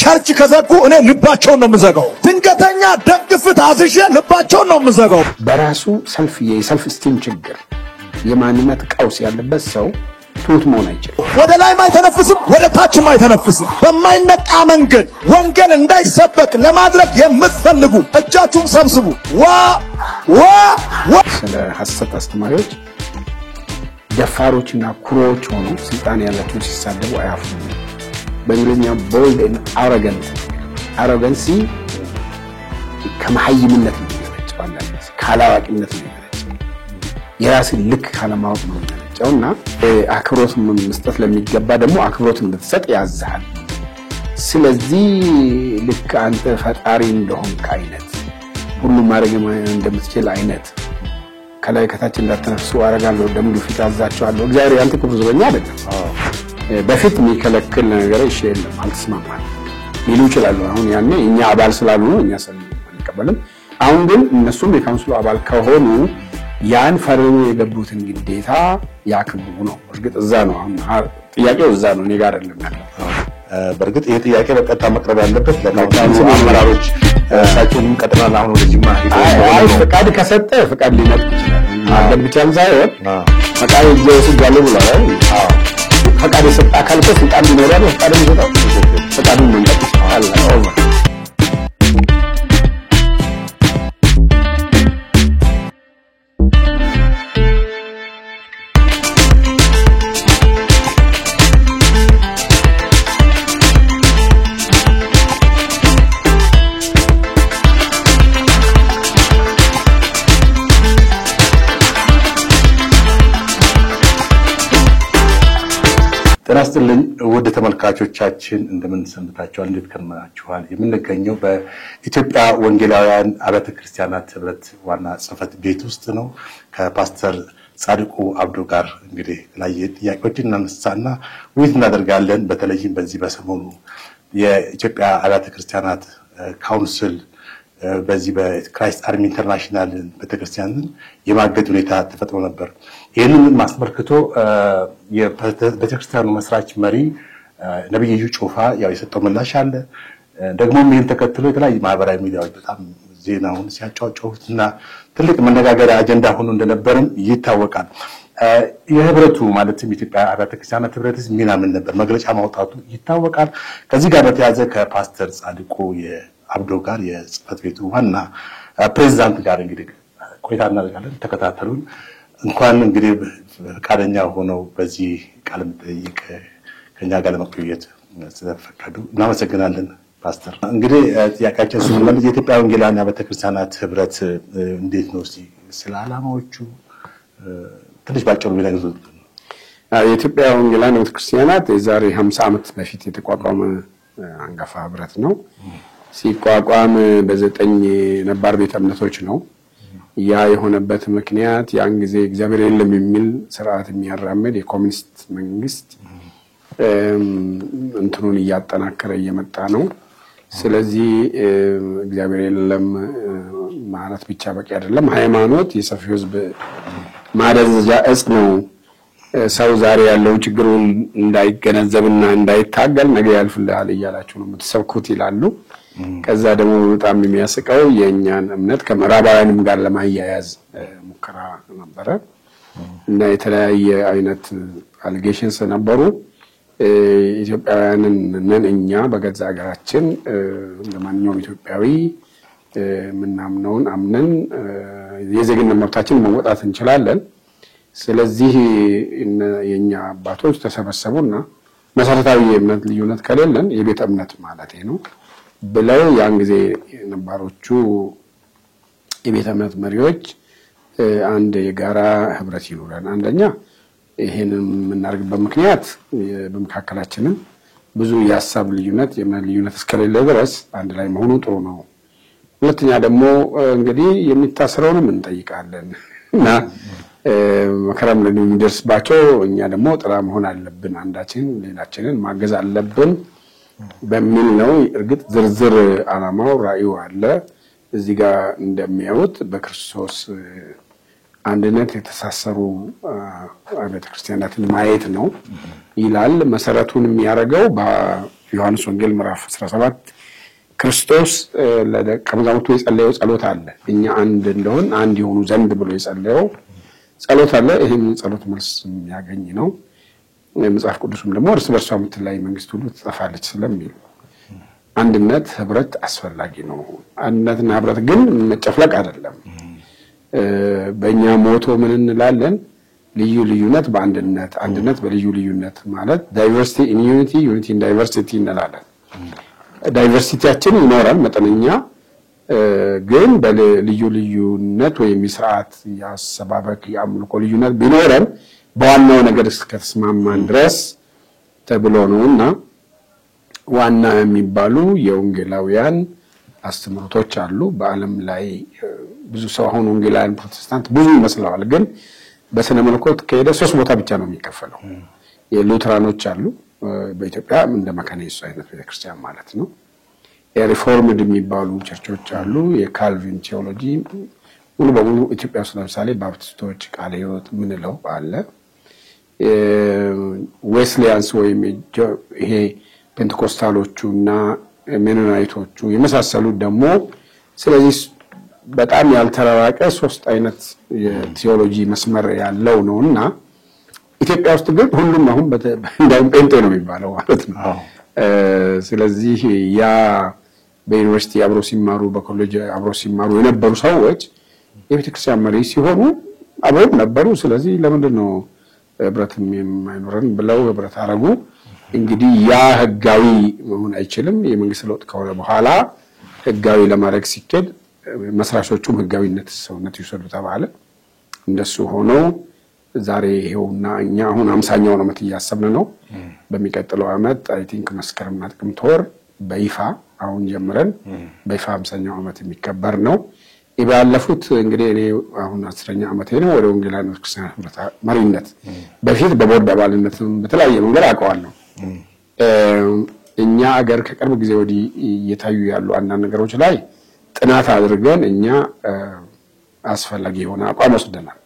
ቸርች ከዘጉ እኔ ልባቸውን ነው የምዘጋው። ድንገተኛ ደግፍት አዝዤ ልባቸውን ነው የምዘጋው። በራሱ የሰልፍ ስቲም ችግር የማንነት ቀውስ ያለበት ሰው ትሁት መሆን አይችልም። ወደ ላይ ማይተነፍስም ወደ ታችም አይተነፍስም። በማይነቃ መንገድ ወንጌል እንዳይሰበክ ለማድረግ የምትፈልጉ እጃችሁን ሰብስቡ። ስለ ሐሰት አስተማሪዎች ደፋሮችና ኩሮዎች ሆኑ ስልጣን ያላቸው ሲሳደቡ አያፍሩም። በእንግሊዝኛ bold and arrogant arrogancy ከመሐይምነት ነው የሚመነጨው፣ ካላዋቂነት ነው የሚመነጨው፣ የራስን ልክ ካለማወቅ ነው የሚመነጨውና አክብሮት መስጠት ለሚገባ ደግሞ አክብሮት እንድትሰጥ ያዛል። ስለዚህ ልክ አንተ ፈጣሪ እንደሆንክ አይነት ሁሉ ማድረግ እንደምትችል አይነት ከላይ ከታች እንዳትነፍሱ አረጋለሁ ደም ግፊት አዛቸዋለሁ እግዚአብሔር ያንተ ክብር ዘበኛ አይደለም። በፊት የሚከለክል ነገር የለም አልተስማማም ሊሉ ይችላሉ። አሁን ያኔ እኛ አባል ስላሉ ነው እኛ አንቀበልም። አሁን ግን እነሱም የካውንስሉ አባል ከሆኑ ያን ፈርሞ የገቡትን ግዴታ ያክብሩ ነው። እርግጥ እዛ ነው አሁን ጥያቄው እዛ ነው እኔ ጋር አይደለም ያለው። በርግጥ ይሄ ጥያቄ በቀጥታ መቅረብ ያለበት ለካውንስሉ አመራሮች ሳይሆን ቀጥታና አሁን ወደ ጅማ አይ ፈቃድ ከሰጠ ፈቃድ ሊነጥ ይችላል። ማገድ ብቻ ሳይሆን ፈቃድ ይዘውስጋሉ ብለዋል። ፈቃድ የሰጠ አካል ከስልጣን ሊኖረው ፈቃድ ይሰጣል። ፈቃዱን መንጠቅ ይችላል። ጤናስጥልን ወደ ተመልካቾቻችን እንደምን ሰንብታችኋል? እንዴት ከርማችኋል? የምንገኘው በኢትዮጵያ ወንጌላውያን አብያተ ክርስቲያናት ህብረት ዋና ጽሕፈት ቤት ውስጥ ነው። ከፓስተር ጻድቁ አብዶ ጋር እንግዲህ ላይ ጥያቄዎችን እናነሳና ውይይት እናደርጋለን። በተለይም በዚህ በሰሞኑ የኢትዮጵያ አብያተ ክርስቲያናት ካውንስል በዚህ በክራይስት አርሚ ኢንተርናሽናል ቤተክርስቲያንን የማገድ ሁኔታ ተፈጥሮ ነበር። ይሄንን ማስመልክቶ የቤተክርስቲያኑ መስራች መሪ ነብዩ እዩ ጩፋ ያው የሰጠው ምላሽ አለ። ደግሞ ይሄን ተከትሎ የተለያዩ ማህበራዊ ሚዲያዎች በጣም ዜናውን ሲያጫጫውትና ትልቅ መነጋገሪያ አጀንዳ ሆኖ እንደነበርም ይታወቃል። የህብረቱ ማለትም ኢትዮጵያ አብያተ ክርስቲያናት ህብረትስ ሚና ምን ነበር? መግለጫ ማውጣቱ ይታወቃል። ከዚህ ጋር በተያያዘ ከፓስተር ጻድቁ አብዶ ጋር የጽሕፈት ቤቱ ዋና ፕሬዝዳንት ጋር እንግዲህ ቆይታ እናደርጋለን። ተከታተሉን። እንኳን እንግዲህ ፈቃደኛ ሆነው በዚህ ቃለ መጠይቅ ከኛ ጋር ለመቆየት ስለፈቀዱ እናመሰግናለን። ፓስተር እንግዲህ ጥያቄያችን ስንመልስ የኢትዮጵያ ወንጌላውያን አብያተ ክርስቲያናት ህብረት እንዴት ነው ስለ ዓላማዎቹ ትንሽ ባጭሩ ቢነግሩን። የኢትዮጵያ ወንጌላውያን አብያተ ክርስቲያናት የዛሬ 50 ዓመት በፊት የተቋቋመ አንጋፋ ህብረት ነው። ሲቋቋም በ9 ነባር ቤተ እምነቶች ነው። ያ የሆነበት ምክንያት ያን ጊዜ እግዚአብሔር የለም የሚል ስርዓት የሚያራምድ የኮሙኒስት መንግስት እንትኑን እያጠናከረ እየመጣ ነው። ስለዚህ እግዚአብሔር የለም ማለት ብቻ በቂ አይደለም። ሃይማኖት የሰፊው ህዝብ ማደንዘዣ እጽ ነው። ሰው ዛሬ ያለው ችግሩን እንዳይገነዘብና እንዳይታገል ነገ ያልፍልሃል እያላችሁ ነው የምትሰብኩት ይላሉ። ከዛ ደግሞ በጣም የሚያስቀው የኛን እምነት ከምዕራባውያንም ጋር ለማያያዝ ሙከራ ነበረ እና የተለያየ አይነት አሊጌሽንስ ነበሩ። ኢትዮጵያውያንን ነን እኛ በገዛ ሀገራችን ለማንኛውም ኢትዮጵያዊ ምናምነውን አምነን የዜግነት መብታችንን መወጣት እንችላለን። ስለዚህ የኛ አባቶች ተሰበሰቡና መሰረታዊ የእምነት ልዩነት ከሌለን የቤተ እምነት ማለት ነው ብለው ያን ጊዜ ነባሮቹ የቤተ እምነት መሪዎች አንድ የጋራ ህብረት ይኖራል። አንደኛ ይሄንን የምናደርግበት ምክንያት በመካከላችን ብዙ የሐሳብ ልዩነት የእምነት ልዩነት እስከሌለ ድረስ አንድ ላይ መሆኑ ጥሩ ነው። ሁለተኛ ደግሞ እንግዲህ የሚታሰረውንም እንጠይቃለን እና መከራም ለሚደርስባቸው እኛ ደግሞ ጥላ መሆን አለብን፣ አንዳችን ሌላችንን ማገዝ አለብን በሚል ነው። እርግጥ ዝርዝር ዓላማው ራእዩ አለ። እዚህ ጋር እንደሚያዩት በክርስቶስ አንድነት የተሳሰሩ አብያተ ክርስቲያናትን ማየት ነው ይላል። መሰረቱን የሚያደርገው በዮሐንስ ወንጌል ምዕራፍ 17 ክርስቶስ ለደቀ መዛሙርቱ የጸለየው ጸሎት አለ። እኛ አንድ እንደሆን አንድ የሆኑ ዘንድ ብሎ የጸለየው ጸሎት አለ። ይሄም ጸሎት መልስ የሚያገኝ ነው። መጽሐፍ ቅዱስም ደግሞ እርስ በርሷ የምትለያይ መንግስት ሁሉ ትጠፋለች ስለሚል አንድነት ህብረት አስፈላጊ ነው። አንድነትና ህብረት ግን መጨፍለቅ አይደለም። በእኛ ሞቶ ምን እንላለን? ልዩ ልዩነት በአንድነት፣ አንድነት በልዩ ልዩነት ማለት ዳይቨርሲቲ ኢን ዩኒቲ፣ ዩኒቲ ኢን ዳይቨርሲቲ እንላለን። ዳይቨርሲቲያችን ይኖራል መጠነኛ፣ ግን በልዩ ልዩነት ወይም የስርዓት የአሰባበክ የአምልኮ ልዩነት ቢኖረን በዋናው ነገር እስከተስማማን ድረስ ተብሎ ነውና ዋና የሚባሉ የወንጌላውያን አስተምህሮቶች አሉ። በዓለም ላይ ብዙ ሰው አሁን ወንጌላውያን ፕሮቴስታንት ብዙ ይመስለዋል፣ ግን በስነ መለኮት ከሄደ 3 ቦታ ብቻ ነው የሚከፈለው። የሉትራኖች አሉ፣ በኢትዮጵያ እንደ መካነ ኢየሱስ አይነት ቤተክርስቲያን ማለት ነው። የሪፎርምድ የሚባሉ ቸርቾች አሉ። የካልቪን ቴዎሎጂ ሙሉ በሙሉ ኢትዮጵያ ውስጥ ለምሳሌ ባፕቲስቶች፣ ቃለ ሕይወት ምንለው አለ። ዌስሊያንስ ወይም ይሄ ፔንቴኮስታሎቹና ሜኖናይቶቹ የመሳሰሉት ደግሞ ስለዚህ በጣም ያልተራራቀ 3 አይነት የቴዎሎጂ መስመር ያለው ነውና ኢትዮጵያ ውስጥ ግን ሁሉም አሁን እንዳውም ጴንጤ ነው የሚባለው ማለት ነው። ስለዚህ ያ በዩኒቨርሲቲ አብረው ሲማሩ በኮሌጅ አብረው ሲማሩ የነበሩ ሰዎች የቤተክርስቲያን መሪ ሲሆኑ አብረው ነበሩ። ስለዚህ ለምንድን ነው ህብረትም የማይኖረን ብለው ህብረት አረጉ። እንግዲህ ያ ህጋዊ መሆን አይችልም። የመንግስት ለውጥ ከሆነ በኋላ ህጋዊ ለማድረግ ሲከድ መስራቾቹም ህጋዊነት ሰውነት ይወሰዱ ተባለ። እንደሱ ሆኖ ዛሬ ይሄውና እኛ አሁን 50ኛው ዓመት እያሰብን ነው። በሚቀጥለው ዓመት አይ ቲንክ መስከረምና ጥቅምት ወር በይፋ አሁን ጀምረን በይፋ 50ኛው ዓመት የሚከበር ነው። ይባለፉት እንግዲህ እኔ አሁን 10ኛ ዓመቴ ነው ወደ ወንጌላውያን ክርስቲያን ህብረት መሪነት። በፊት በቦርድ አባልነትም በተለያየ መንገድ አውቀዋለሁ። እኛ አገር ከቅርብ ጊዜ ወዲህ እየታዩ ያሉ አንዳንድ ነገሮች ላይ ጥናት አድርገን እኛ አስፈላጊ የሆነ አቋም ወስደናል።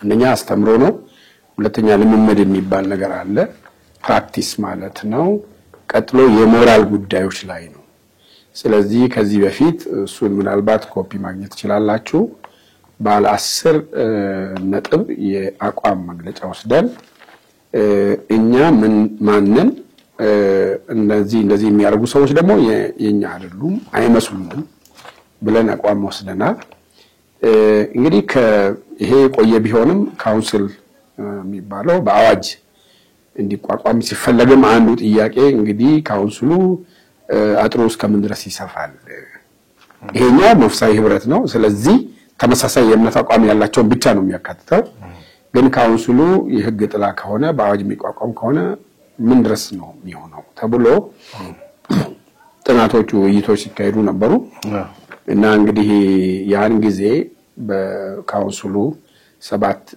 አንደኛ አስተምሮ ነው። ሁለተኛ ልምምድ የሚባል ነገር አለ፣ ፕራክቲስ ማለት ነው። ቀጥሎ የሞራል ጉዳዮች ላይ ነው። ስለዚህ ከዚህ በፊት እሱን ምናልባት ኮፒ ማግኘት ትችላላችሁ። ባለ 10 ነጥብ የአቋም መግለጫ ወስደን እኛ ማንን እንደዚህ የሚያደርጉ ሰዎች ደግሞ የኛ አይደሉም አይመስሉንም ብለን አቋም ወስደናል። እንግዲህ ይሄ ቆየ ቢሆንም ካውንስል የሚባለው በአዋጅ እንዲቋቋም ሲፈለግም አንዱ ጥያቄ እንግዲህ ካውንስሉ አጥሩ እስከምን ድረስ ይሰፋል? ይሄኛው መንፈሳዊ ህብረት ነው። ስለዚህ ተመሳሳይ የእምነት አቋም ያላቸውን ብቻ ነው የሚያካትተው። ግን ካውንስሉ የህግ ጥላ ከሆነ በአዋጅ የሚቋቋም ከሆነ ምን ድረስ ነው የሚሆነው ተብሎ ጥናቶቹ ውይይቶች ሲካሄዱ ነበሩ። እና እንግዲህ ያን ጊዜ በካውንስሉ 7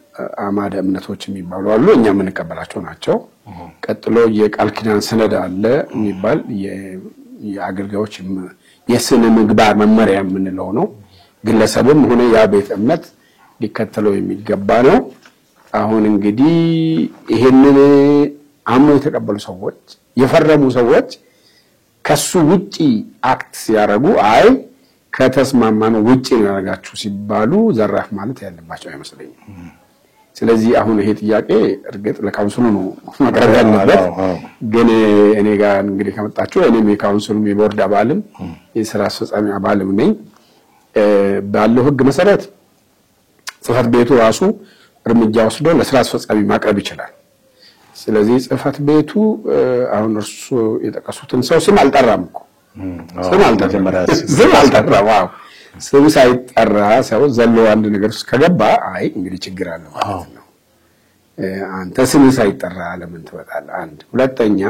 አማደ እምነቶች የሚባሉ አሉ፣ እኛ የምንቀበላቸው ናቸው። ቀጥሎ የቃል ኪዳን ሰነድ አለ የሚባል የአገልጋዮች የስነ ምግባር መመሪያ የምንለው ነው። ግለሰብም ሆነ ያ ቤተ እምነት ሊከተለው የሚገባ ነው። አሁን እንግዲህ ይሄንን አምነው የተቀበሉ ሰዎች የፈረሙ ሰዎች ከሱ ውጪ አክት ሲያረጉ አይ ከተስማማን ውጪ ነው ያደርጋችሁ ሲባሉ ዘራፍ ማለት ያለባቸው አይመስለኝም። ስለዚህ አሁን ይሄ ጥያቄ እርግጥ ለካውንስሉ ነው ማቅረብ ያለበት። ግን እኔ ጋር እንግዲህ ከመጣችሁ እኔም የካውንስሉም የቦርድ አባልም የሥራ አስፈጻሚ አባልም ነኝ። ባለው ህግ መሰረት ጽህፈት ቤቱ ራሱ እርምጃ ወስዶ ለሥራ አስፈጻሚ ማቅረብ ይችላል። ስለዚህ ጽህፈት ቤቱ አሁን እርሱ የጠቀሱትን ሰው ስም አልጠራም እኮ ስም አልጠራም። ስም ሳይጠራ ሰው ዘሎ አንድ ነገር ውስጥ ከገባ አይ እንግዲህ ችግር አለ ማለት ነው። አንተ ስም ሳይጠራ ለምን ትወጣለህ? አንድ ሁለተኛ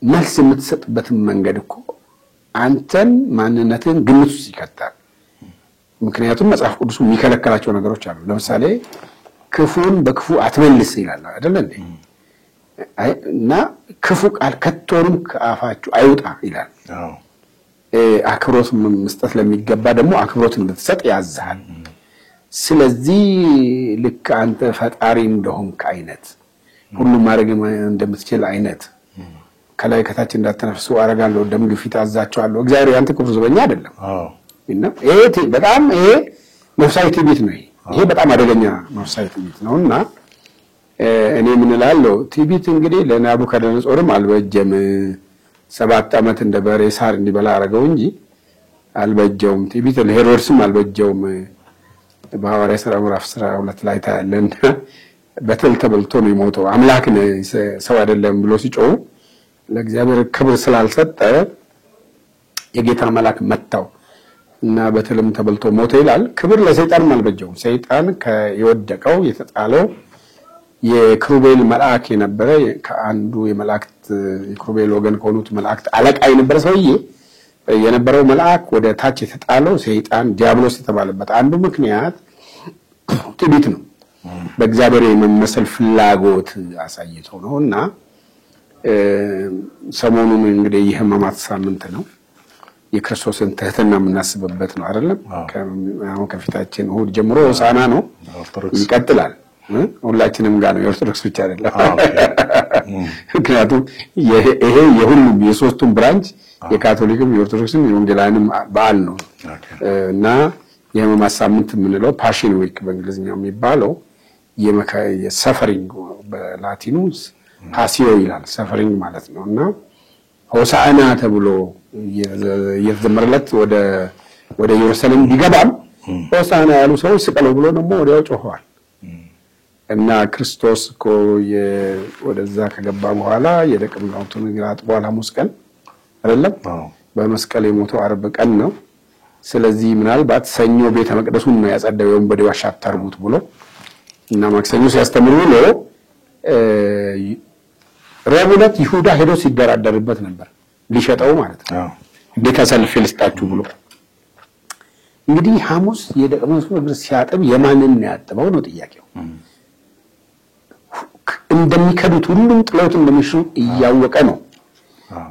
መልስ የምትሰጥበት መንገድ እኮ አንተን ማንነትን ግምት ውስጥ ይከታል። ምክንያቱም መጽሐፍ ቅዱስ የሚከለክላቸው ነገሮች አሉ። ለምሳሌ ክፉን በክፉ አትመልስ ይላል አይደል እንዴ? እና ክፉ ቃል ከቶንም ከአፋችሁ አይውጣ ይላል። አክብሮት መስጠት ለሚገባ ደግሞ አክብሮት እንድትሰጥ ያዛል። ስለዚህ ልክ አንተ ፈጣሪ እንደሆንክ አይነት ሁሉም ማድረግ እንደምትችል አይነት ከላይ ከታች እንዳትነፍሱ አረጋለሁ ደም ግፊት አዛቸዋለሁ እግዚአብሔር ያንተ ክብር ዘበኛ አይደለም እና በጣም ይሄ ነፍሳዊ ትዕቢት ነው ይሄ በጣም አደገኛ ነፍሳዊ ትዕቢት ነውና እኔ ምን እላለሁ ትዕቢት እንግዲህ ለናቡከደነጾርም አልበጀም 7 ዓመት እንደ በሬ ሳር እንዲበላ አረገው እንጂ አልበጀውም ትዕቢት ለሄሮድስም አልበጀውም በሐዋርያት ሥራ ምዕራፍ 12 ላይ ታያለን በትል ተበልቶ ነው የሞተው አምላክ ሰው አይደለም ብሎ ሲጮህ ለእግዚአብሔር ክብር ስላልሰጠ የጌታ መልአክ መታው እና በትልም ተበልቶ ሞተ ይላል ክብር ለሰይጣንም አልበጀውም ሰይጣን ከየወደቀው የተጣለው የክሩቤል መልአክ የነበረ ከአንዱ የመላእክት የክሩቤል ወገን ከሆኑት መላእክት አለቃ የነበረ ሰውዬ የነበረው መልአክ ወደ ታች የተጣለው ሰይጣን ዲያብሎስ የተባለበት አንዱ ምክንያት ትዕቢት ነው በእግዚአብሔር የመመሰል ፍላጎት አሳይቶ ነውና ሰሞኑን እንግዲህ የሕማማት ሳምንት ነው የክርስቶስን ትህትና የምናስብበት ነው አይደለም አሁን ከፊታችን እሑድ ጀምሮ ሆሳዕና ነው ይቀጥላል ሁላችንም ጋር ነው የኦርቶዶክስ ብቻ አይደለም ምክንያቱም ይሄ የሁሉም የሶስቱም ብራንች የካቶሊክም የኦርቶዶክስም የወንጌላውያንም በዓል ነው እና የሕማማት ሳምንት የምንለው ፓሽን ዊክ በእንግሊዝኛው የሚባለው የሰፈሪንግ በላቲኑ ፓሲዮ ይላል ሰፈሪንግ ማለት ነውና ሆሳዕና ተብሎ የተዘመረለት ወደ ኢየሩሳሌም ቢገባም ሆሳዕና ያሉ ሰዎች ስቀለው ብሎ ደግሞ ወዲያው ጮኸዋል እና ክርስቶስ እኮ ወደዛ ከገባ በኋላ የደቀ መዛሙርቱን እግር አጥቧል ሐሙስ ቀን አይደለም በመስቀል የሞተው ዓርብ ቀን ነው ስለዚህ ምናልባት ሰኞ ቤተ መቅደሱን ነው ያጸዳው ወንበዴ ዋሻ አታርጉት ብሎ እና ማክሰኞ ሲያስተምሩ ነው ረቡዕ ዕለት ይሁዳ ሄዶ ሲደራደርበት ነበር ሊሸጠው ማለት ነው እንዴት አሳልፌ ልስጣችሁ ብሎ እንግዲህ ሐሙስ የደቀ መዛሙርቱ እግር ሲያጥብ የማንን ነው ያጠበው ነው ጥያቄው እንደሚከዱት ሁሉም ጥለውት እንደሚሽሩ እያወቀ ነው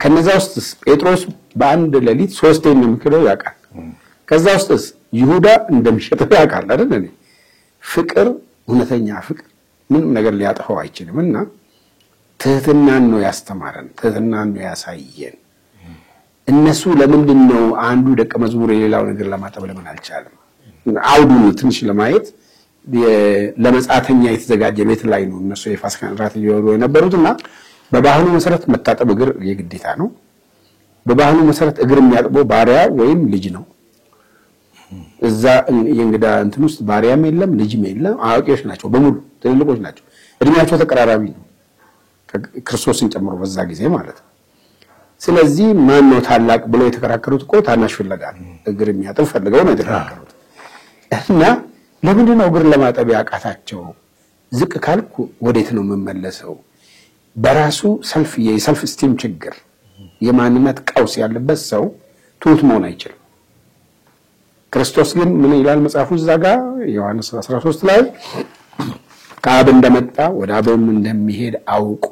ከነዛ ውስጥ ጴጥሮስ በአንድ ሌሊት 3 እንደሚከደው ያውቃል ከዛ ውስጥ ይሁዳ እንደሚሸጠው ያውቃል አይደል ፍቅር እውነተኛ ፍቅር ምንም ነገር ሊያጠፋው አይችልምና ትህትናን ነው ያስተማረን ትህትናን ነው ያሳየን እነሱ ለምንድን ነው አንዱ ደቀ መዝሙር የሌላው ነገር ለማጠብ ለምን አልቻለም አውዱን ትንሽ ለማየት ለመጻተኛ የተዘጋጀ ቤት ላይ ነው እነሱ የፋሲካን ራት ይወሩ የነበሩትና በባህሉ መሰረት መታጠብ እግር የግዴታ ነው በባህሉ መሰረት እግር የሚያጥበው ባሪያ ወይም ልጅ ነው እዛ የእንግዳ እንትን ውስጥ ባሪያም የለም ልጅም የለም አዋቂዎች ናቸው በሙሉ ትልልቆች ናቸው እድሜያቸው ተቀራራቢ ነው ክርስቶስን ጨምሮ በዛ ጊዜ ማለት ነው ስለዚህ ማን ነው ታላቅ ብለው የተከራከሩት እኮ ታናሽ ፍለጋ እግር የሚያጥብ ፈልገው ነው የተከራከሩት እና ለምንድን ነው እግር ለማጠብ ያቃታቸው ዝቅ ካልኩ ወዴት ነው የምመለሰው በራሱ የሰልፍ ስቲም ችግር የማንነት ቀውስ ያለበት ሰው ትሁት መሆን አይችልም ክርስቶስ ግን ምን ይላል መጽሐፉ እዛጋ ዮሐንስ 13 ላይ ከአብ እንደመጣ ወደ አብም እንደሚሄድ አውቆ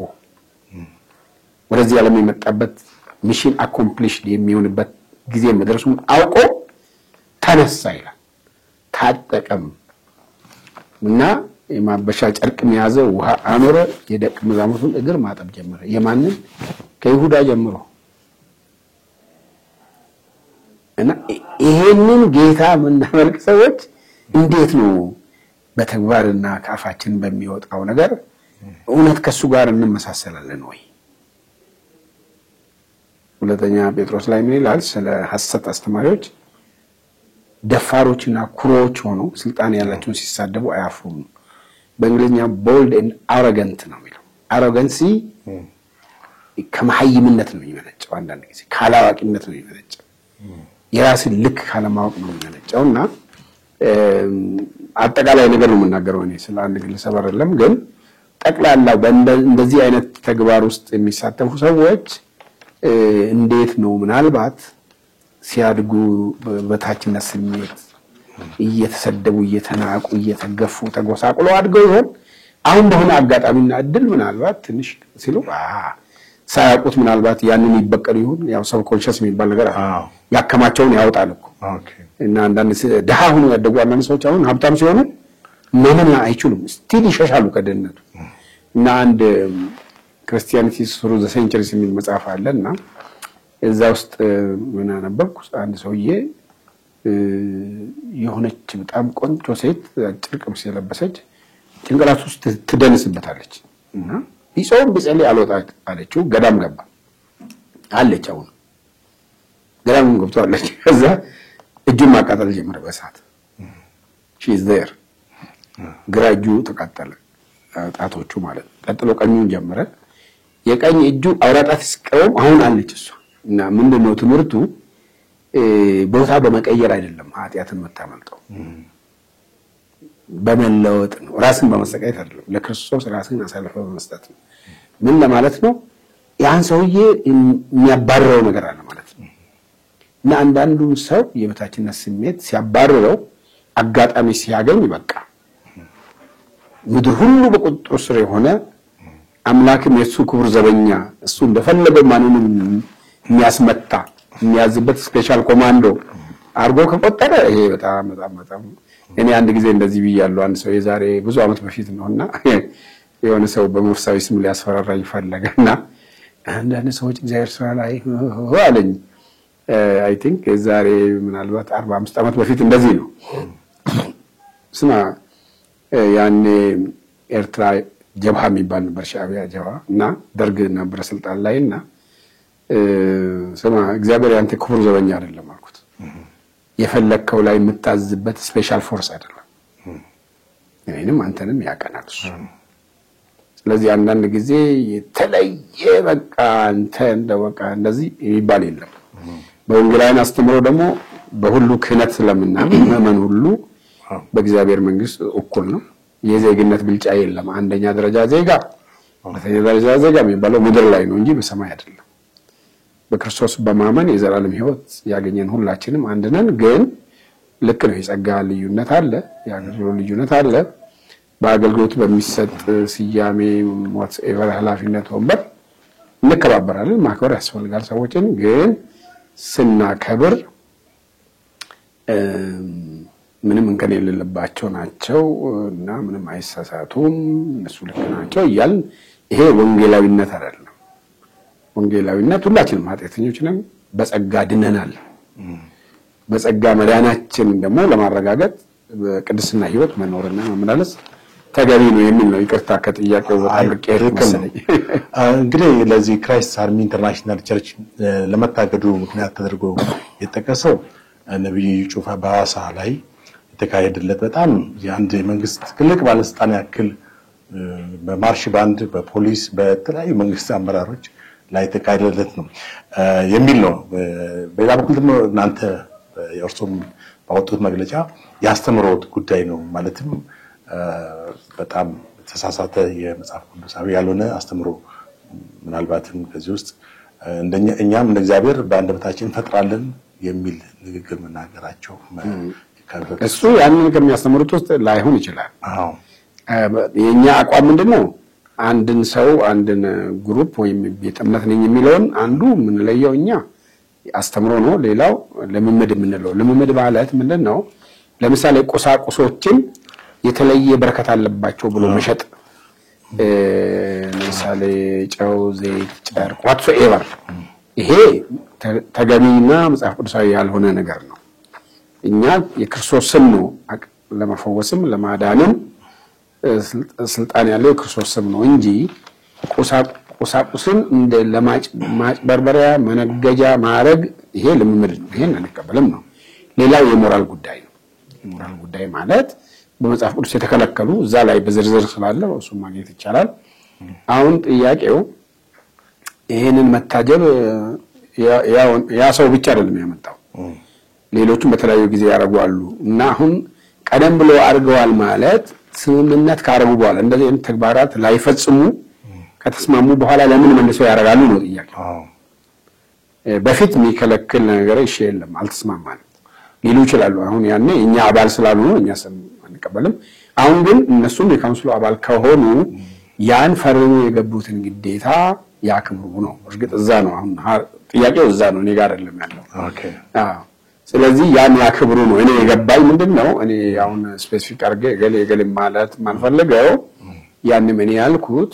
ወደዚህ ዓለም የመጣበት ሚሽን አኮምፕሊሽድ የሚሆንበት ጊዜ መድረሱን አውቆ ተነሳ ይላል ታጠቀም እና የማበሻ ጨርቅ ያዘ ውሃ አኖረ የደቀ መዛሙርቱን እግር ማጠብ ጀመረ የማንን ከይሁዳ ጀምሮ እና ይሄንን ጌታ ምናመልክ ሰዎች እንዴት ነው በተግባርና ከአፋችን በሚወጣው ነገር እውነት ከሱ ጋር እንመሳሰላለን ወይ ሁለተኛ ጴጥሮስ ላይ ምን ይላል ስለ ሐሰት አስተማሪዎች ደፋሮችና ኩሮዎች ሆኖ ስልጣን ያላቸውን ሲሳደቡ አያፍሩም በእንግሊዝኛ bold and arrogant ነው የሚለው arrogancy ከመሐይምነት ነው የሚመነጨው አንዳንድ ጊዜ ካላዋቂነት ነው የሚመነጨው የራስን ልክ ካለማወቅ ነው የሚመነጨውና አጠቃላይ ነገር ነው የምናገረው እኔ ስለ አንድ ግለሰብ አይደለም ግን ጠቅላላው በእንደዚህ አይነት ተግባር ውስጥ የሚሳተፉ ሰዎች እንዴት ነው ምናልባት ሲያድጉ በታችነት ስሜት እየተሰደቡ እየተናቁ እየተገፉ ተጎሳቁለው አድገው ይሆን አሁን በሆነ አጋጣሚና እድል ምናልባት ትንሽ ሲሉ ሳያውቁት ምናልባት ያንን ይበቀሉ ይሁን ያው ሰብኮንሺየስ የሚባል ነገር ያከማቸውን ያወጣል እኮ እና አንዳንድ ደሃ ሆኖ ያደጉ አንዳንድ ሰዎች አሁን ሀብታም ሲሆኑ ማመን አይችሉም ስቲል ይሸሻሉ ከደህንነቱ እና አንድ ክርስቲያኒቲ ስሩ ዘ ሴንቸሪስ የሚል መጽሐፍ አለና እዛ ውስጥ ምን አነበብኩ አንድ ሰውዬ የሆነች በጣም ቆንጆ ሴት አጭር ቀሚስ የለበሰች ጭንቅላት ውስጥ ትደንስበታለች እና ቢጾም ቢጸልይ አልወጣ አለችው ገዳም ገባ አለች አሁን ገዳም ገብቷለች ከዛ እጁን ማቃጠል ጀመረ በእሳት she is there ግራጁ ተቃጠለ ጣቶቹ ማለት ቀጥሎ ቀኙን ጀመረ የቀኝ እጁ አውራጣት እስቀው አሁን አለች እሷ እና ምንድነው ትምህርቱ ቦታ በመቀየር አይደለም ኃጢያትን መታመልጠው በመለወጥ ነው ራስን በመሰቃየት አይደለም ለክርስቶስ ራስን አሳልፈው በመስጠት ነው ምን ለማለት ነው ያን ሰውዬ የሚያባረው ነገር አለ ማለት ነው እና አንዳንዱ ሰው የበታችነት ስሜት ሲያባረው አጋጣሚ ሲያገኝ በቃ ምድር ሁሉ በቁጥጥሩ ስር የሆነ አምላክም የሱ ክቡር ዘበኛ እሱ እንደፈለገው ማንንም የሚያስመታ የሚያዝበት ስፔሻል ኮማንዶ አርጎ ከቆጠረ ይሄ በጣም እኔ አንድ ጊዜ እንደዚህ ብያለሁ አንድ ሰው የዛሬ ብዙ አመት በፊት ነውና የሆነ ሰው በመፍሳዊ ስም ሊያስፈራራኝ ፈለገና አንዳንድ ሰዎች እግዚአብሔር ስራ ላይ አለኝ አይ ቲንክ የዛሬ ምናልባት 45 አመት በፊት እንደዚህ ነው ስማ ያኔ ኤርትራ ጀብሃ የሚባል ነበር ሻዕቢያ ጀብሃ እና ደርግ ነበር ስልጣን ላይና ስማ እግዚአብሔር ያንተ ክቡር ዘበኛ አይደለም አልኩት የፈለከው ላይ የምታዝበት ስፔሻል ፎርስ አይደለም እኔንም አንተንም ያቀናል እሱ ስለዚህ አንዳንድ ጊዜ የተለየ በቃ አንተ እንደበቃ እንደዚህ የሚባል የለም በወንጌላውያን አስተምሮ ደግሞ በሁሉ ክህነት ስለምናምን ማመን ሁሉ በእግዚአብሔር መንግስት እኩል ነው የዜግነት ብልጫ የለም አንደኛ ደረጃ ዜጋ ሁለተኛ ደረጃ ዜጋ የሚባለው ምድር ላይ ነው እንጂ በሰማይ አይደለም በክርስቶስ በማመን የዘላለም ህይወት ያገኘን ሁላችንም አንድ ነን ግን ልክ ነው የጸጋ ልዩነት አለ የአገልግሎት ልዩነት አለ በአገልግሎት በሚሰጥ ሲያሜ whatever ኃላፊነት ወንበር እንከባበራለን ማክበር ያስፈልጋል ሰዎችን ግን ስናከብር ምንም እንከን የሌለባቸው ናቸው እና ምንም አይሳሳቱም እነሱ ልክ ናቸው ይያል ይሄ ወንጌላዊነት አይደለም ወንጌላዊነት ሁላችንም ኃጢአተኞች ነን በጸጋ ድነናል በጸጋ መዳናችን ደግሞ ለማረጋገጥ በቅድስና ህይወት መኖርና መመላለስ ተገቢ ነው የሚል ነው ይቅርታ ከጥያቄው ወጣልቀርኩኝ እንግዲህ ለዚህ ክራይስት አርሚ ኢንተርናሽናል ቸርች ለመታገዱ ምክንያት ተደርጎ የተጠቀሰው ነብዩ ጩፋ በሐዋሳ ላይ የተካሄደለት በጣም የአንድ መንግስት ትልቅ ባለስልጣን ያክል በማርሽ ባንድ በፖሊስ በተለያዩ መንግስት አመራሮች ላይ የተካሄደለት ነው የሚል ነው በሌላ በኩል ደግሞ እናንተ የእርሶም ባወጡት መግለጫ ያስተምሮት ጉዳይ ነው ማለትም በጣም ተሳሳተ የመጽሐፍ ቅዱሳዊ ያልሆነ አስተምሮ ምናልባትም ከዚህ ውስጥ እንደኛ እኛም እንደ እግዚአብሔር በአንደበታችን ፈጥራለን የሚል ንግግር መናገራቸው እሱ ያንን ከሚያስተምሩት ውስጥ ላይሆን ይችላል አዎ የኛ አቋም ምንድነው አንድን ሰው አንድን ግሩፕ ወይም ቤተምነት ነኝ የሚለውን አንዱ ምን ለየው እኛ አስተምሮ ነው ሌላው ለምምድ ምንለው ለምምድ ማለት ምንድነው ለምሳሌ ቁሳቁሶችን የተለየ በረከት አለባቸው ብሎ መሸጥ ለምሳሌ ጨው ዘይት ጨርቅ whatsoever ይሄ ተገቢና መጽሐፍ ቅዱሳዊ ያልሆነ ነገር ነው እኛ የክርስቶስ ስም ነው ለመፈወስም ለማዳንም ስልጣን ያለው የክርስቶስ ስም ነው እንጂ ቁሳቁስን እንደ ለማጭበርበሪያ መነገጃ ማረግ ይሄ ልምምድ ነው ይሄን አንቀበልም ነው ሌላው የሞራል ጉዳይ ነው የሞራል ጉዳይ ማለት በመጽሐፍ ቅዱስ የተከለከሉ እዛ ላይ በዝርዝር ስላለ እሱ ማግኘት ይቻላል አሁን ጥያቄው ይሄንን መታጀብ ያ ሰው ብቻ አይደለም ያመጣው ሌሎችም በተለያዩ ጊዜ ያረጋሉ እና አሁን ቀደም ብሎ አርገዋል ማለት ስምምነት ካረጉ በኋላ እንደዚህ አይነት ተግባራት ላይፈጽሙ ከተስማሙ በኋላ ለምን መልሰው ያረጋሉ ነው ጥያቄው በፊት የሚከለክል ነገር እሺ የለም አልተስማማንም ሊሉ ይችላሉ አሁን ያኔ እኛ አባል ስላሉ ነው እኛ ሰም አንቀበልም አሁን ግን እነሱም የካውንስሉ አባል ከሆኑ ያን ፈርሙ የገቡትን ግዴታ ያ ክብሩ ነው። እርግጥ እዛ ነው አሁን ጥያቄው እዛ ነው፣ እኔ ጋር አይደለም ያለው። ኦኬ ስለዚህ ያን ያክብሩ ነው። እኔ የገባኝ ምንድነው እኔ አሁን ስፔሲፊክ አድርጌ ገሌ ማለት ማንፈልገው ያንም እኔ ያልኩት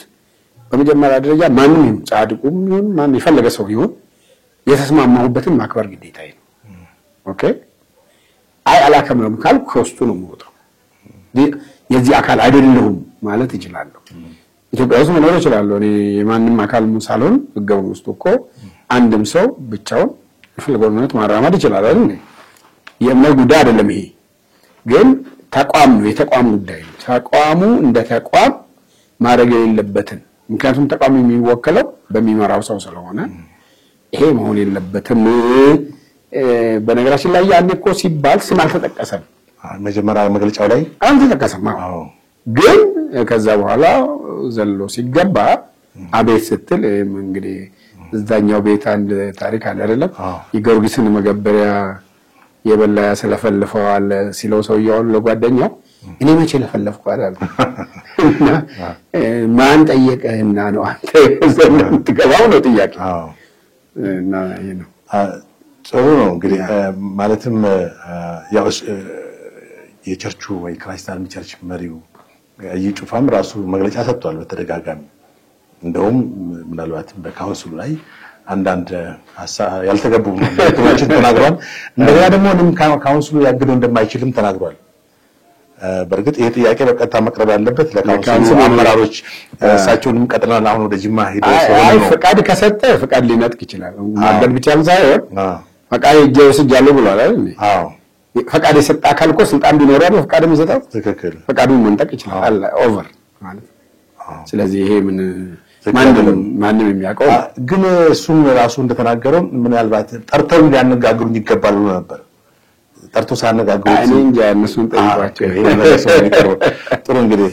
በመጀመሪያ ደረጃ ማንም ይሁን ጻድቁም ይሁን ማን የፈለገ ሰው ይሁን የተስማማሁበትን ማክበር ግዴታዬ ነው። ኦኬ አይ አላከብረም ካልኩ ከውስጡ ነው የምወጣው። የዚህ አካል አይደለሁም ማለት ይችላልው። ኢትዮጵያ ውስጥ መኖር ይችላልው። እኔ የማንም አካል ሳልሆን ህገ መንግስቱ እኮ አንድም ሰው ብቻውን የፈለገውን እምነት ማራመድ ይችላል አይደል? የእምነት ጉዳይ አይደለም ይሄ። ግን ተቋም ነው፣ የተቋም ጉዳይ ነው። ተቋሙ እንደ ተቋም ማድረግ የሌለበትን ምክንያቱም ተቋም የሚወከለው በሚመራው ሰው ስለሆነ ይሄ መሆን የለበትም። በነገራችን ላይ ያኔ እኮ ሲባል ስም አልተጠቀሰም። መጀመሪያ መግለጫው ላይ አልተጠቀሰም። ግን ከዛ በኋላ ዘሎ ሲገባ አቤት ስትል እንግዲህ እዛኛው ቤት አንድ ታሪክ አለ አይደለም? የጊዮርጊስን መገበሪያ የበላ ያስለፈልፈዋል ሲለው ሰውየው ለጓደኛው እኔ መቼ ለፈለፍኩ አይደል? ማን ጠየቀህና ነው አንተ ዘንድ የምትገባው ነው ጥያቄ። እና ይሄ ነው ጥሩ ነው እንግዲህ ማለትም ያው የቸርቹ ወይ ክራይስት አርሚ ቸርች መሪው እዩ ጩፋም ራሱ መግለጫ ሰጥቷል በተደጋጋሚ። እንደውም ምናልባትም በካውንስሉ ላይ አንዳንድ ያልተገቡ ነገሮችን ተናግሯል። እንደገና ደግሞ ካውንስሉ ያግደው እንደማይችልም ተናግሯል። በእርግጥ ይሄ ጥያቄ በቀጥታ መቅረብ ያለበት ለካውንስሉ አመራሮች እሳቸውንም ቀጥናል። አሁን ወደ ጅማ ሄደው አይ ፈቃድ ከሰጠ ፈቃድ ሊነጥቅ ይችላል። ማገድ ብቻ ሳይሆን ፈቃድ ወስጃለሁ ብሏል አይደል? አዎ ፈቃድ የሰጠ አካል እኮ ስልጣን ቢኖረው ፈቃድ የሚሰጠው ትክክል ፈቃዱን መንጠቅ ይችላል ኦቨር ማለት። ስለዚህ ይሄ ማንም የሚያውቀው ግን እሱም ራሱ እንደተናገረው ምናልባት ጠርተው ሊያነጋግሩኝ ይገባል ብሎ ነበር። ጠርቶ ሳነጋግሩ እኔ እንጃ እነሱን ጠይቋቸው። ጥሩ እንግዲህ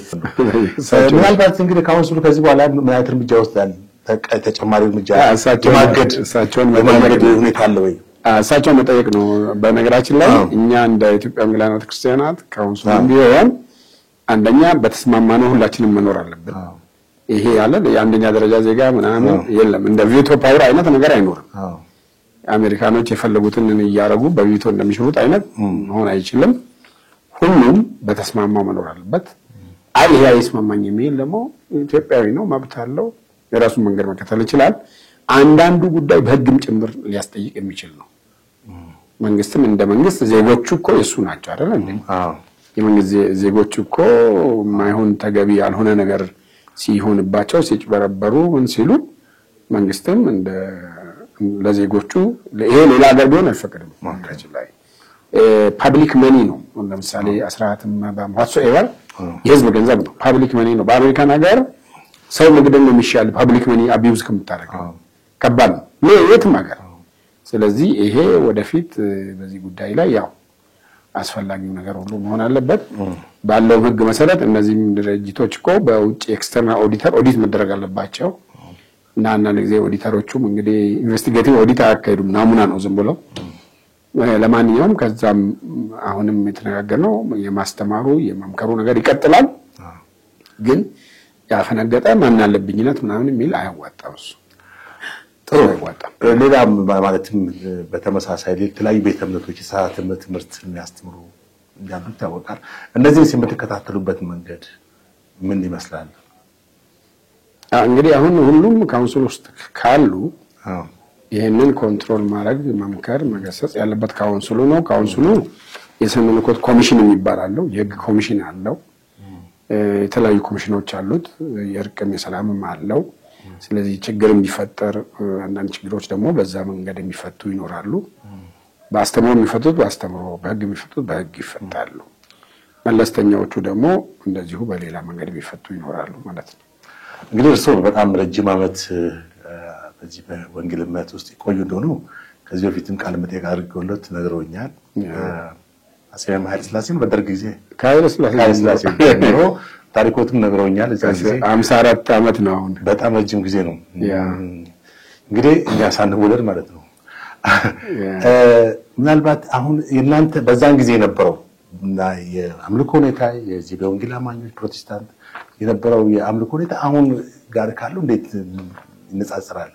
ምናልባት እንግዲህ ካውንስሉ ከዚህ በኋላ ምን አይነት እርምጃ ይወስዳል? ተጨማሪ እርምጃ እሳቸውን መጠየቅ ሁኔታ አለ ወይ? እሳቸውን መጠየቅ ነው። በነገራችን ላይ እኛ እንደ ኢትዮጵያ ወንጌላውያን ቤተክርስቲያናት ካውንስሉ ቢሆን አንደኛ በተስማማነው ሁላችንም መኖር አለብን። ይሄ ያለ የአንደኛ ደረጃ ዜጋ ምናምን የለም። እንደ ቪቶ ፓወር አይነት ነገር አይኖርም። አሜሪካኖች የፈለጉትን እያረጉ በቪቶ እንደሚሽሩት አይነት መሆን አይችልም። ሁሉም በተስማማው መኖር አለበት። አይ ይሄ አይስማማኝ የሚል ደግሞ ኢትዮጵያዊ ነው፣ መብት አለው፣ የራሱን መንገድ መከተል ይችላል። አንዳንዱ ጉዳይ በህግም ጭምር ሊያስጠይቅ የሚችል ነው። መንግስትም እንደ መንግስት ዜጎቹ እኮ የሱ ናቸው አይደል እንዴ? የመንግስት ዜጎቹ እኮ ማይሆን ተገቢ ያልሆነ ነገር ሲሆንባቸው ሲጭበረበሩ ምን ሲሉ መንግስትም እንደ ለዜጎቹ ይሄ ሌላ ሀገር ቢሆን አይፈቀድም። ማንካችን ላይ ፐብሊክ መኒ ነው። ለምሳሌ አስራትም በማዋሶ ኤቨር የህዝብ ገንዘብ ነው፣ ፐብሊክ መኒ ነው። በአሜሪካን ሀገር ሰው መግደል ነው የሚሻል ፐብሊክ መኒ አቢዩዝ ከምታረገው ከባድ ነው የትም ሀገር። ስለዚህ ይሄ ወደፊት በዚህ ጉዳይ ላይ ያው አስፈላጊው ነገር ሁሉ መሆን አለበት ባለው ህግ መሰረት። እነዚህም ድርጅቶች እኮ በውጭ ኤክስተርናል ኦዲተር ኦዲት መደረግ አለባቸው እና አንዳንድ ጊዜ ኦዲተሮቹም እንግዲህ ኢንቨስቲጌቲቭ ኦዲት አያካሂዱም፣ ናሙና ነው ዝም ብለው። ለማንኛውም ከዛም አሁንም የተነጋገርነው የማስተማሩ የመምከሩ ነገር ይቀጥላል። ግን ያፈነገጠ ማን አለብኝነት ምናምን የሚል አያዋጣም። እሱ ጥሩ አይዋጣም። ሌላም ማለትም በተመሳሳይ የተለያዩ ቤተ እምነቶች የሰዓት ትምህርት የሚያስተምሩ እንዳሉ ይታወቃል። እነዚህን የምትከታተሉበት መንገድ ምን ይመስላል? እንግዲህ አሁን ሁሉም ካውንስል ውስጥ ካሉ ይሄንን ኮንትሮል ማድረግ መምከር መገሰጽ ያለበት ካውንስሉ ነው። ካውንስሉ የስነ መለኮት ኮሚሽን የሚባል አለው፣ የህግ ኮሚሽን አለው፣ የተለያዩ ኮሚሽኖች አሉት፣ የእርቅም የሰላምም አለው። ስለዚህ ችግር ቢፈጠር አንዳንድ ችግሮች ደግሞ በዛ መንገድ የሚፈቱ ይኖራሉ። በአስተምሮ የሚፈቱት በአስተምሮ፣ በህግ የሚፈቱት በህግ ይፈታሉ። መለስተኛዎቹ ደግሞ እንደዚሁ በሌላ መንገድ የሚፈቱ ይኖራሉ ማለት ነው። እንግዲህ እርስዎ በጣም ረጅም ዓመት በዚህ በወንጌልነት ውስጥ ይቆዩ እንደሆኑ ከዚህ በፊትም ቃለ መጠይቅ አድርገውለት ነግረውኛል። አፄ ኃይለ ሥላሴን በደርግ ጊዜ ኃይለ ሥላሴ ነው ታሪኮትም ነግረውኛል። እዛ ጊዜ 54 ዓመት ነው። አሁን በጣም ረጅም ጊዜ ነው። እንግዲህ እኛ ሳንወለድ ማለት ነው። ምናልባት አሁን የእናንተ በዛን ጊዜ የነበረው እና የአምልኮ ሁኔታ የዚህ በወንጌል አማኞች ፕሮቴስታንት የነበረው የአምልኮ ሁኔታ አሁን ጋር ካለው እንዴት ይነጻጸራል።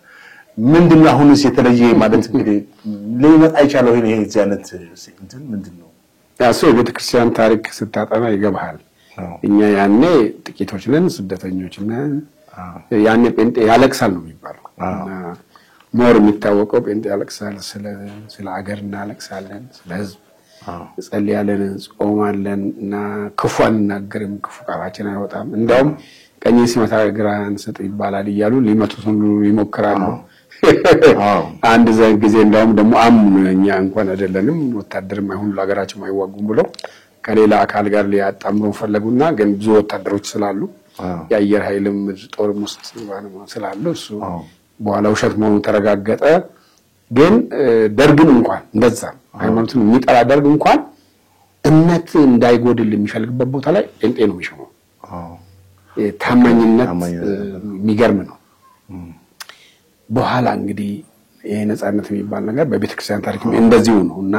ምንድነው አሁንስ የተለየ ማለት እንግዲህ ሊመጣ ይቻላል ይሄ እዚህ አይነት እንትን ምንድነው? ያሱ የቤተክርስቲያን ታሪክ ስታጠና ይገባሃል። እኛ ያኔ ጥቂቶች ነን፣ ስደተኞች ነን። ያኔ ጴንጤ ያለቅሳል ነው የሚባለው። ሞር የሚታወቀው ጴንጤ ያለቅሳል፣ ስለ ሀገር እናለቅሳለን፣ ስለ ህዝብ ጸልያለን፣ ጾማለን እና ክፉ አንናገርም፣ ክፉ ቃላችን አይወጣም። እንደውም ቀኝ ሲመታ ግራ አንሰጥ ይባላል እያሉ ሊመቱት ሁሉ ይሞክራሉ። አንድ ዘን ጊዜ እንደውም ደግሞ እኛ እንኳን አይደለንም ወታደርም አይሁን ለሀገራቸው አይዋጉም ብሎ ከሌላ አካል ጋር ሊያጣምሩ ፈለጉና ግን ብዙ ወታደሮች ስላሉ የአየር ኃይልም ጦርም ውስጥ ስላሉ እሱ በኋላ ውሸት መሆኑ ተረጋገጠ። ግን ደርግን እንኳን እንደዛ ሃይማኖትን የሚጠላ ደርግ እንኳን እምነት እንዳይጎድል የሚፈልግበት ቦታ ላይ ጴንጤ ነው የሚሾመው። ታማኝነት የሚገርም ነው። በኋላ እንግዲህ ይሄ ነፃነት የሚባል ነገር በቤተክርስቲያን ታሪክ እንደዚሁ ነውና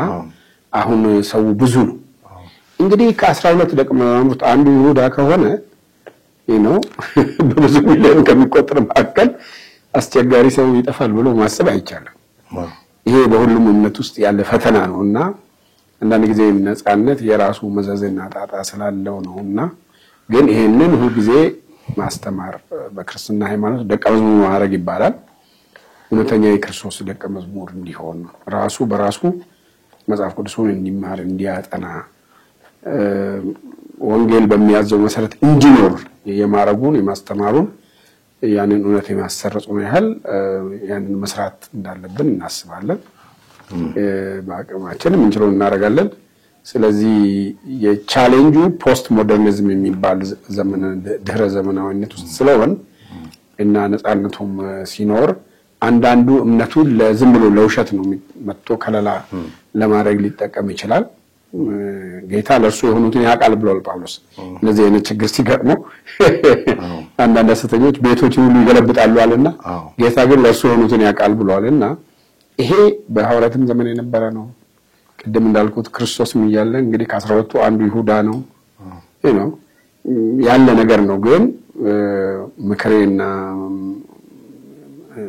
አሁን ሰው ብዙ ነው። እንግዲህ ከ12 ደቀ መዛሙርት አንዱ ይሁዳ ከሆነ በብዙ ሚሊዮን ከሚቆጠር መካከል አስቸጋሪ ሰው ይጠፋል ብሎ ማሰብ አይቻልም። ይሄ በሁሉም እምነት ውስጥ ያለ ፈተና ነውና አንዳንድ ጊዜ ነፃነት የራሱ መዘዝና ጣጣ ስላለው ነውና ግን ይሄንን ሁሉ ጊዜ ማስተማር በክርስትና ሃይማኖት ደቀ መዝሙር ማድረግ ይባላል። እውነተኛ የክርስቶስ ደቀ መዝሙር እንዲሆን ራሱ በራሱ መጽሐፍ ቅዱስን እንዲማር እንዲያጠና ወንጌል በሚያዘው መሰረት እንዲኖር የማረጉን የማስተማሩን ያንን እውነት የማሰረጹን ያህል ያንን መስራት እንዳለብን እናስባለን። በአቅማችን ምንችለው እናደርጋለን። ስለዚህ የቻሌንጁ ፖስት ሞደርኒዝም የሚባል ዘመን ድህረ ዘመናዊነት ውስጥ ስለሆነ እና ነፃነቱም ሲኖር አንዳንዱ እምነቱን ለዝም ብሎ ለውሸት ነው መጥቶ ከለላ ለማድረግ ሊጠቀም ይችላል። ጌታ ለእርሱ የሆኑትን ያውቃል ብሏል ጳውሎስ። ለዚህ አይነት ችግር ሲገጥመው አንዳንድ ሐሰተኞች ቤቶችን ሁሉ ይገለብጣሉ አለና ጌታ ግን ለእርሱ የሆኑትን ያውቃል ብሏልና ይሄ በሐዋርያትም ዘመን የነበረ ነው። ቅድም እንዳልኩት ክርስቶስም እያለ እንግዲህ ከ12ቱ አንዱ ይሁዳ ነው ያለ ነገር ነው። ግን ምክሬና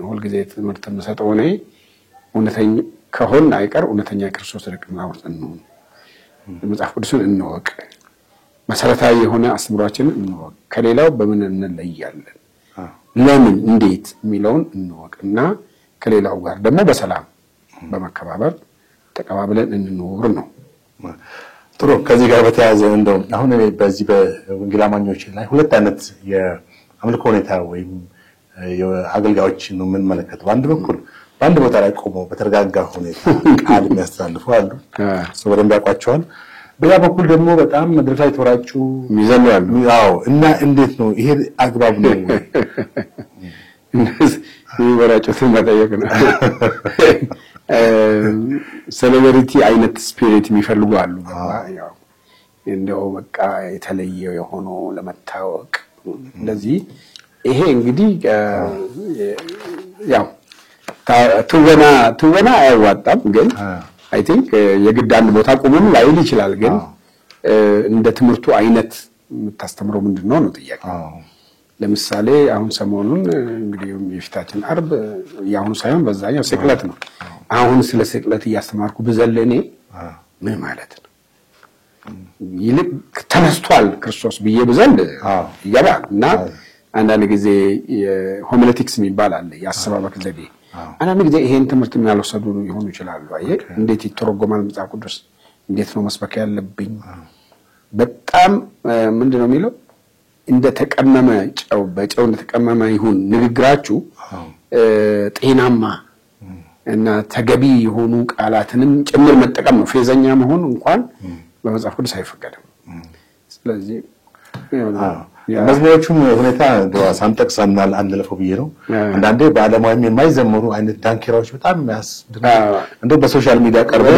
ሁልጊዜ ትምህርት የምሰጠው እኔ እውነተኛ ከሆነ አይቀር እውነተኛ ክርስቶስ ደቀ መዛሙርት ነው። መጽሐፍ ቅዱስን እንወቅ፣ መሰረታዊ የሆነ አስተምሯችንን እንወቅ፣ ከሌላው በምን እንለያለን፣ ለምን እንዴት የሚለውን እንወቅና ከሌላው ጋር ደግሞ በሰላም በመከባበር ተቀባብለን እንኖር ነው። ጥሩ። ከዚህ ጋር በተያያዘ እንደው አሁን በዚህ በወንጌል አማኞች ላይ ሁለት አይነት የአምልኮ ሁኔታ ወይም የአገልጋዮች ነው የምንመለከተው። በአንድ ቦታ ላይ ቆመው በተረጋጋ ሁኔታ ቃል የሚያስተላልፉ አሉ፣ ሰው በደንብ ያውቋቸዋል። በሌላ በኩል ደግሞ በጣም መድረክ ላይ ተወራጩ የሚዘሉ አሉ። እና እንዴት ነው ይሄ አግባብ ነው? የሚወራጩትን መጠየቅ ነው። ሴሌብሪቲ አይነት ስፒሪት የሚፈልጉ አሉ። ያው እንደው በቃ የተለየ የሆነው ለመታወቅ እንደዚህ ይሄ እንግዲህ ያው ትወና አያዋጣም። ግን አይ ቲንክ የግድ አንድ ቦታ ቁሙን ላይል ይችላል። ግን እንደ ትምህርቱ አይነት የምታስተምረው ምንድነው ነው ጥያቄ። ለምሳሌ አሁን ሰሞኑን እንግዲህ የፊታችን አርብ ያሁን ሳይሆን በዛኛው ስቅለት ነው። አሁን ስለ ስቅለት እያስተማርኩ ብዘለኔ ምን ማለት ነው? ይልቅ ተነስቷል ክርስቶስ ብዬ ብዘል ይገባል። እና አንዳንድ ጊዜ ሆሚሌቲክስ የሚባል አለ የአሰባበክ ዘዴ። አንዳንድ ጊዜ ይሄን ትምህርት የሚያልወሰዱ ይሆኑ ይችላሉ። አየህ እንዴት ይተረጎማል መጽሐፍ ቅዱስ? እንዴት ነው መስበክ ያለብኝ? በጣም ምንድነው የሚለው እንደተቀመመ ጨው በጨው እንደተቀመመ ይሁን ንግግራችሁ ጤናማ እና ተገቢ የሆኑ ቃላትንም ጭምር መጠቀም ነው። ፌዘኛ መሆን እንኳን በመጽሐፍ ቅዱስ አይፈቀድም። ስለዚህ መዝሙሮቹም ሁኔታ ሳንጠቅሰናል አንለፈው ብዬ ነው። አንዳንዴ በዓለማዊም የማይዘምሩ አይነት ዳንኪራዎች በጣም እንደው በሶሻል ሚዲያ ቀርበው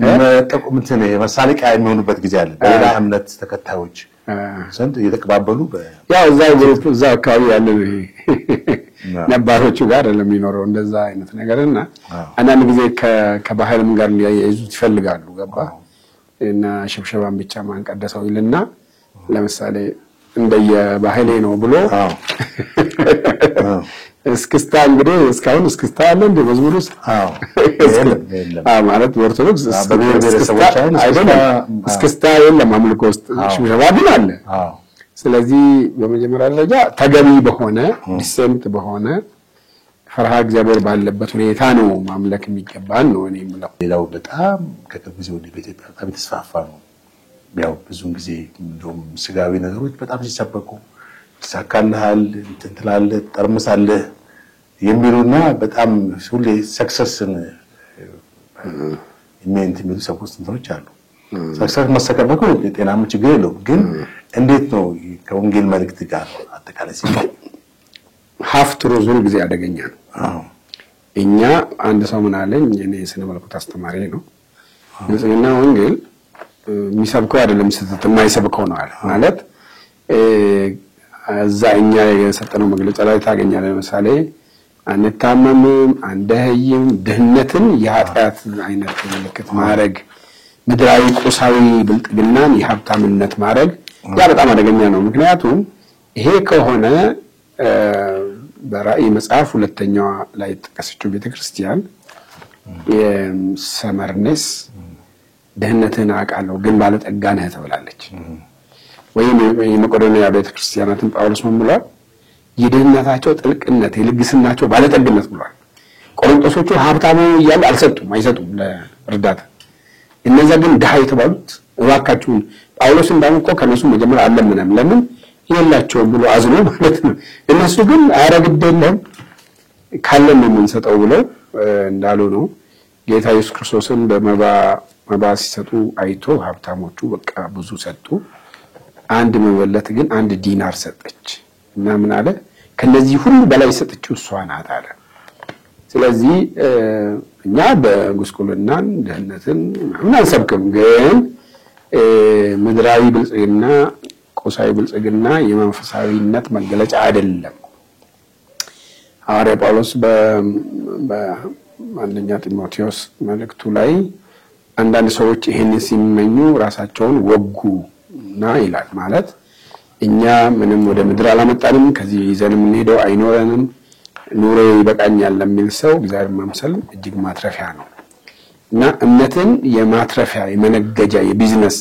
መጠቁምትን መሳለቂያ የሚሆኑበት ጊዜ አለ። በሌላ እምነት ተከታዮች ዘንድ እየተቀባበሉ ያው እዛው ግሩፕ እዛው አካባቢ ያለ ነባሮቹ ጋር ለሚኖረው እንደዛ አይነት ነገርና አንዳንድ ጊዜ ከባህልም ጋር ሊያይዙት ይፈልጋሉ። ገባ እና ሽብሸባን ብቻ ማንቀደሰው ይልና ለምሳሌ እንደየባህሌ ነው ብሎ እስክስታ እንግዲህ እስካሁን እስክስታ አለ እንደ መዝሙር ውስጥ ማለት ኦርቶዶክስ እስክስታ የለም አምልኮ ውስጥ ሽብሸባ ግን አለ። ስለዚህ በመጀመሪያ ደረጃ ተገቢ በሆነ ዲሴንት በሆነ ፈርሃ እግዚአብሔር ባለበት ሁኔታ ነው ማምለክ የሚገባን ነው እኔ የምለው። ሌላው በጣም ከቅርብ ጊዜ ወዲህ በኢትዮጵያ በጣም የተስፋፋ ነው። ያው ብዙውን ጊዜ እንደውም ስጋዊ ነገሮች በጣም ሲሰበኩ ይሳካልሃል፣ እንትን ትላለህ፣ ጠርምሳለህ የሚሉና በጣም ሁሌ ሰክሰስን የሚሉ ሰዎች እንትኖች አሉ። ሰክሰስ መሰከበኩ ጤናማ ችግር የለውም። ግን እንዴት ነው ከወንጌል መልእክት ጋር አጠቃላይ ሲባል ሀፍት ሮዙን ጊዜ አደገኛ ነው። እኛ አንድ ሰው ምን አለኝ፣ እኔ ስነ መለኮት አስተማሪ ነው። ብልጽግና ወንጌል የሚሰብከው አይደለም ስተት የማይሰብከው ነው አለ ማለት እዛ እኛ የሰጠነው መግለጫ ላይ ታገኛለህ። ለምሳሌ አንታመምም፣ አንደህይም፣ ድህነትን የኃጢአት አይነት ምልክት ማድረግ፣ ምድራዊ ቁሳዊ ብልጥግናን የሀብታምነት ማድረግ ያ በጣም አደገኛ ነው። ምክንያቱም ይሄ ከሆነ በራእይ መጽሐፍ ሁለተኛዋ ላይ ተጠቀሰችው ቤተክርስቲያን የሰመርኔስ ድህነትን አውቃለሁ ግን ባለጠጋ ነህ ተብላለች። ወይም የመቄዶንያ ቤተክርስቲያናትን ጳውሎስ ምን ብሏል? የድህነታቸው ጥልቅነት የልግስናቸው ባለጠግነት ብሏል። ቆሮንቶሶቹ ሀብታሙ እያሉ አይሰጡም ለእርዳታ። እነዛ ግን ድሃ የተባሉት እባካችሁን ጳውሎስ እንዳውም እኮ ከነሱ መጀመሪያ አለምንም ለምን የላቸውም ብሎ አዝኖ ማለት ነው። እነሱ ግን አረግደለም ካለን ነው የምንሰጠው ብለው እንዳሉ ነው። ጌታ ኢየሱስ ክርስቶስን በመባ ሲሰጡ አይቶ ሀብታሞቹ በቃ ብዙ ሰጡ። አንድ መበለት ግን 1 ዲናር ሰጠች እና ምን አለ? ከነዚህ ሁሉ በላይ ሰጠችው እሷ ናት አለ። ስለዚህ እኛ በጉስቁልናን ድህነትን ምን አንሰብክም፣ ግን ምድራዊ ብልጽግና ቁሳዊ ብልጽግና የመንፈሳዊነት መገለጫ አይደለም። ሐዋርያ ጳውሎስ በአንደኛ ጢሞቴዎስ መልእክቱ ላይ አንዳንድ ሰዎች ይሄንን ሲመኙ ራሳቸውን ወጉና ይላል። ማለት እኛ ምንም ወደ ምድር አላመጣንም፣ ከዚህ ይዘን የምንሄደው አይኖረንም፣ ኑሮ ይበቃኛል ለሚል ሰው እግዚአብሔር መምሰል እጅግ ማትረፊያ ነው እና እምነትን የማትረፊያ የመነገጃ የቢዝነስ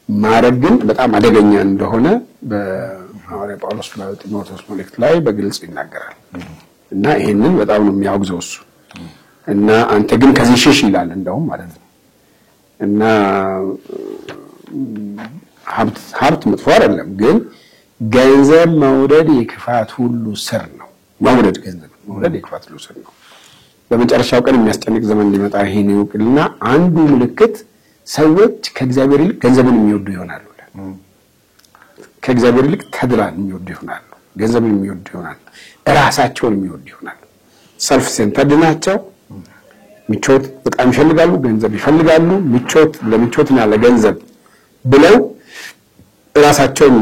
ማድረግ ግን በጣም አደገኛ እንደሆነ በሐዋርያ ጳውሎስ በጢሞቴዎስ መልእክት ላይ በግልጽ ይናገራል እና ይሄንን በጣም ነው የሚያወግዘው እሱ እና አንተ ግን ከዚህ ሽሽ ይላል እንደውም ማለት ነው። እና ሀብት መጥፎ አይደለም፣ ግን ገንዘብ መውደድ የክፋት ሁሉ ስር ነው። ገንዘብ መውደድ የክፋት ሁሉ ስር ነው። በመጨረሻው ቀን የሚያስጨንቅ ዘመን ሊመጣ ይሄን ይወቅልና አንዱ ምልክት ሰዎች ከእግዚአብሔር ይልቅ ገንዘብን የሚወዱ ይሆናሉ። ከእግዚአብሔር ይልቅ ተድላን የሚወዱ ይሆናሉ፣ ገንዘብን የሚወዱ ይሆናሉ፣ ራሳቸውን የሚወዱ ይሆናሉ። ሰልፍ ሴንተርድ ናቸው። ምቾት በጣም ይፈልጋሉ፣ ገንዘብ ይፈልጋሉ። ለምቾትና ለገንዘብ ብለው ራሳቸውን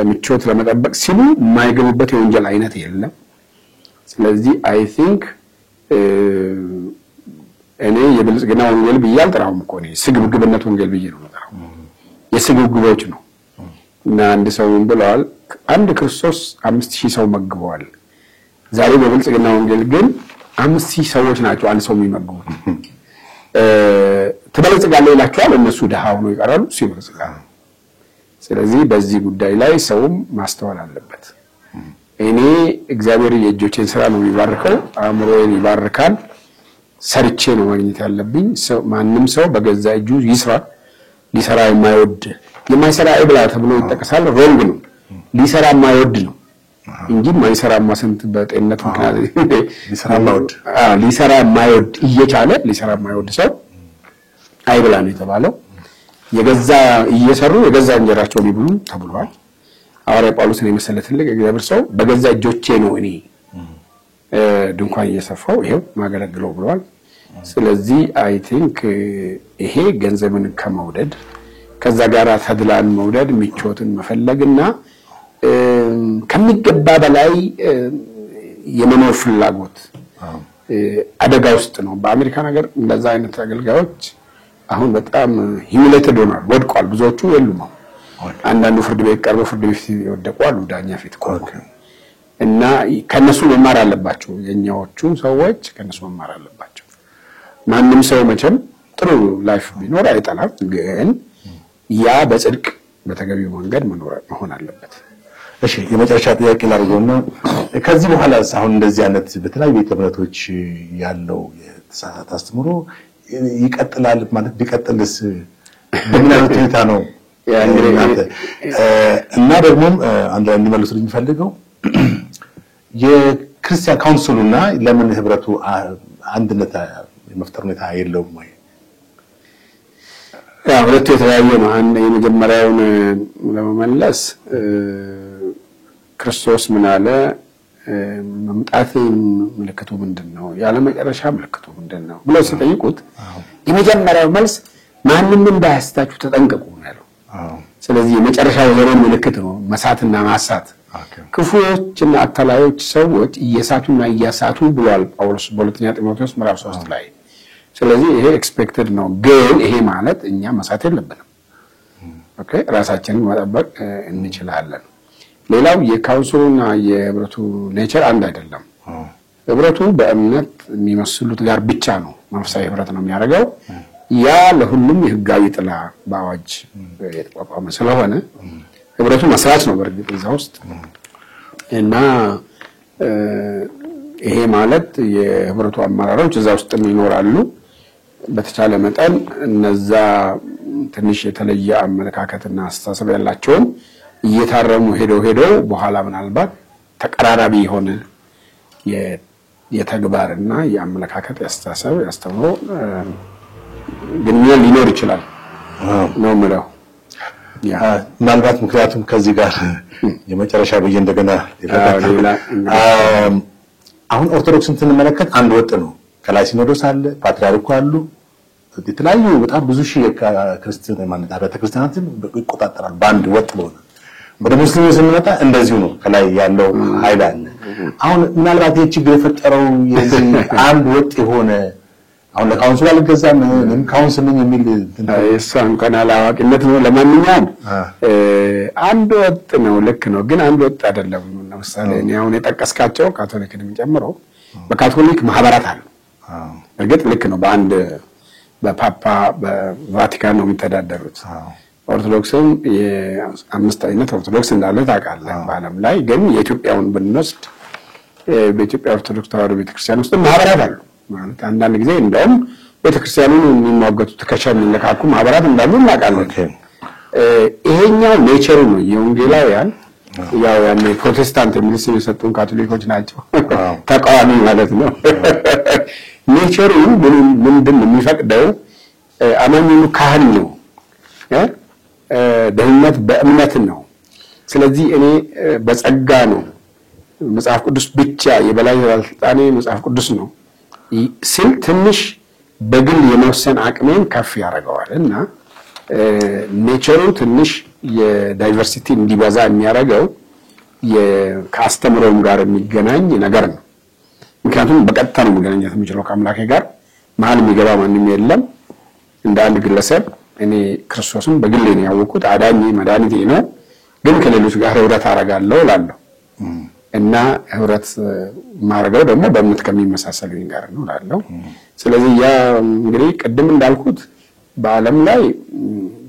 ምቾት ለመጠበቅ ሲሉ የማይገቡበት የወንጀል አይነት የለም። ስለዚህ አይ ቲንክ እኔ የብልጽግና ወንጌል ብዬ አልጠራውም እኮ እኔ ስግብግብነት ወንጌል ብዬ ነው የምጠራው። የስግብግቦች ነው እና አንድ ሰው ምን ብለዋል? አንድ ክርስቶስ 5000 ሰው መግበዋል። ዛሬ በብልጽግና ወንጌል ግን 5000 ሰዎች ናቸው አንድ ሰው የሚመግቡት። ትበለጽጋለህ ይላቸዋል፣ እነሱ ድሃ ሆነው ይቀራሉ፣ እሱ ይበለጽጋል። ስለዚህ በዚህ ጉዳይ ላይ ሰውም ማስተዋል አለበት። እኔ እግዚአብሔር የእጆቼን ስራ ነው የሚባርከው፣ አእምሮዬን ይባርካል። ሰርቼ ነው ማግኘት ያለብኝ። ማንም ሰው በገዛ እጁ ይስራ። ሊሰራ የማይሰራ አይብላ ተብሎ ይጠቀሳል። ሮንግ ነው። ሊሰራ የማይወድ ነው እንጂ ማይሰራማ ስንት በጤንነት ምክንያት ሊሰራ የማይወድ እየቻለ ሊሰራ የማይወድ ሰው አይብላ ነው የተባለው። የገዛ እየሰሩ የገዛ እንጀራቸውን ይብሉ ተብሏል። ሐዋርያ ጳውሎስን የመሰለ ትልቅ እግዚአብሔር ሰው በገዛ እጆቼ ነው እኔ ድንኳን እየሰፋው ይሄው ማገለግለው ብሏል። ስለዚህ አይ ቲንክ ይሄ ገንዘብን ከመውደድ ከዛ ጋር ተድላን መውደድ ምቾትን መፈለግና ከሚገባ በላይ የመኖር ፍላጎት አደጋ ውስጥ ነው። በአሜሪካን ሀገር እንደዛ አይነት አገልጋዮች አሁን በጣም ሂሚሌትድ ሆኗል፣ ወድቋል። ብዙዎቹ የሉም። አንዳንዱ ፍርድ ቤት ቀርበው ፍርድ ቤት ይወደቁ አሉ፣ ዳኛ ፊት ቆመው እና ከነሱ መማር አለባቸው። የኛዎቹ ሰዎች ከነሱ መማር አለባቸው። ማንም ሰው መቼም ጥሩ ላይፍ ቢኖር አይጠላም፣ ግን ያ በጽድቅ በተገቢው መንገድ መሆን አለበት። እሺ የመጨረሻ ጥያቄ ላድርገውና ከዚህ በኋላ አሁን እንደዚህ አይነት በተለያዩ ቤተ እምነቶች ያለው የተሳሳተ አስተምሮ ይቀጥላል ማለት ቢቀጥልስ በምን አይነት ሁኔታ ነው? እና ደግሞ አንድ ላይ እንዲመልሱልኝ የሚፈልገው የክርስቲያን ካውንስሉና ለምን ህብረቱ አንድነት የመፍጠር ሁኔታ የለውም ወይ? ሁለቱ የተለያየ ነው። የመጀመሪያውን ለመመለስ ክርስቶስ ምን አለ? መምጣት ምልክቱ ምንድነው? ያለ መጨረሻ ምልክቱ ምንድነው ብለው ሲጠይቁት የመጀመሪያው መልስ ማንንም እንዳያስታችሁ ተጠንቀቁ ነው ያለው። ስለዚህ የመጨረሻው ዘመን ምልክት ነው መሳትና ማሳት። ክፉዎችና አታላዮች ሰዎች እየሳቱና እያሳቱ ብሏል ጳውሎስ በሁለተኛ ጢሞቴዎስ ምዕራፍ 3 ላይ። ስለዚህ ይሄ ኤክስፔክትድ ነው፣ ግን ይሄ ማለት እኛ መሳት የለብንም። ኦኬ ራሳችንን መጠበቅ እንችላለን። ሌላው የካውንስሉና የህብረቱ ኔቸር አንድ አይደለም። ህብረቱ በእምነት የሚመስሉት ጋር ብቻ ነው መንፈሳዊ ህብረት ነው የሚያደርገው። ያ ለሁሉም የህጋዊ ጥላ በአዋጅ የተቋቋመ ስለሆነ ህብረቱ መስራት ነው በእርግጥ እዛ ውስጥ እና ይሄ ማለት የህብረቱ አመራሮች እዛ ውስጥ ይኖራሉ። በተቻለ መጠን እነዛ ትንሽ የተለየ አመለካከትና አስተሳሰብ ያላቸውን እየታረሙ ሄደው በኋላ ምናልባት ተቀራራቢ የሆነ የተግባርና የአመለካከት ያስተሳሰብ ያስተምሮ ግንኙነት ሊኖር ይችላል ነው የምለው። ምናልባት ምክንያቱም ከዚህ ጋር የመጨረሻ ብዬ እንደገና አሁን ኦርቶዶክስን ስንመለከት አንድ ወጥ ነው። ከላይ ሲኖዶስ አለ፣ ፓትርያርኩ አሉ፣ የተለያዩ በጣም ብዙ ሺህ ክርስቲያን ማለት አብያተ ክርስቲያናትን ይቆጣጠራል በአንድ ወጥ በሆነ። ወደ ሙስሊሙ ስንመጣ እንደዚሁ ነው፣ ከላይ ያለው ኃይል አለ። አሁን ምናልባት ይሄ ችግር የፈጠረው የዚህ አንድ ወጥ የሆነ አሁን ለካውንስሉ አልገዛም ምን ካውንስል ነኝ የሚል እሷን እንኳን አላዋቂነት ነው። ለማንኛውም አንድ ወጥ ነው፣ ልክ ነው፣ ግን አንድ ወጥ አይደለም። ለምሳሌ እኔ አሁን የጠቀስካቸው ካቶሊክንም ጨምሮ በካቶሊክ ማህበራት አሉ። እርግጥ ልክ ነው፣ በአንድ በፓፓ በቫቲካን ነው የሚተዳደሩት። ኦርቶዶክስም የአምስት አይነት ኦርቶዶክስ እንዳለ ታውቃለህ በዓለም ላይ። ግን የኢትዮጵያውን ብንወስድ በኢትዮጵያ ኦርቶዶክስ ተዋሕዶ ቤተክርስቲያን ውስጥ ማህበራት አሉ። ማለት አንዳንድ ጊዜ እንደውም ቤተክርስቲያኑን የሚሟገቱ ተከሻ የሚለካኩ ማህበራት እንዳሉ እናውቃለን። ይሄኛው ኔቸሩ ነው። የወንጌላውያን ያው ያኔ ፕሮቴስታንት የሚል ስም የሰጡን ካቶሊኮች ናቸው፣ ተቃዋሚ ማለት ነው። ኔቸሩ ምንድን ነው የሚፈቅደው? አማኙ ካህን ነው፣ ደህንነት በእምነት ነው። ስለዚህ እኔ በጸጋ ነው፣ መጽሐፍ ቅዱስ ብቻ የበላይ ባለስልጣኔ መጽሐፍ ቅዱስ ነው ሲል ትንሽ በግል የመወሰን አቅሜን ከፍ ያደርገዋል እና ኔቸሩ ትንሽ የዳይቨርሲቲ እንዲበዛ የሚያደርገው ከአስተምሮም ጋር የሚገናኝ ነገር ነው። ምክንያቱም በቀጥታ ነው መገናኘት የምችለው ከአምላኬ ጋር፣ መሀል የሚገባ ማንም የለም። እንደ አንድ ግለሰብ እኔ ክርስቶስን በግሌ ነው ያወቅሁት፣ አዳኜ መድኃኒቴ ነው፣ ግን ከሌሎች ጋር ህብረት አደርጋለሁ እላለሁ እና ህብረት ማድረገው ደግሞ በእምነት ከሚመሳሰሉኝ ጋር ነው እላለሁ። ስለዚህ ያ እንግዲህ ቅድም እንዳልኩት በዓለም ላይ